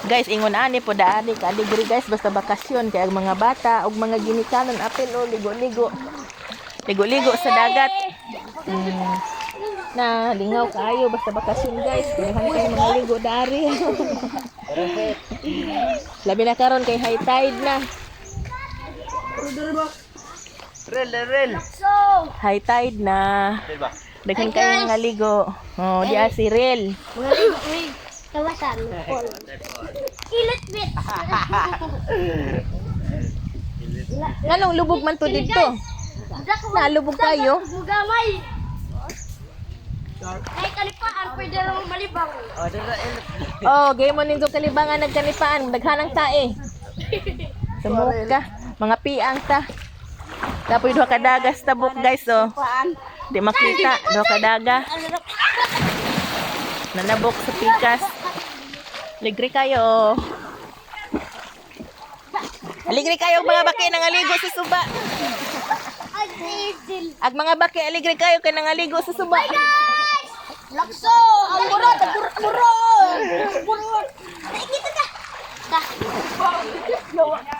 Guys, ingon ani po daani ka aligri guys basta bakasyon kay ang mga bata ug mga ginikanan apil o ligo-ligo. Ligo-ligo sa dagat. Na lingaw kayo basta bakasyon guys. Daghan kay mga ligo dari. Labi na karon kay high tide na. Rel. High tide na. Daghan kayo mga ligo. Oh, diya si Rel. Mga ligo may kawasan. Kilit bit. Nganong lubog man to dito? Nalubog kayo? Gamay. Ay kalipaan pwede lang malibang. Oh, game mo ninyo kalibangan nagkanipaan, daghanang tae. Sumuk ka, mga piang ta. Dapoy duha ka dagas tabok guys oh. Di makita, duha ka daga. Nanabok sa pikas. Ligri kayo. Aligri kayo mga baki nangaligo sa suba. Ag mga baki aligri kayo kay nangaligo sa suba. Lakso! Ang burot! Burot! Burot! Nakikita ka!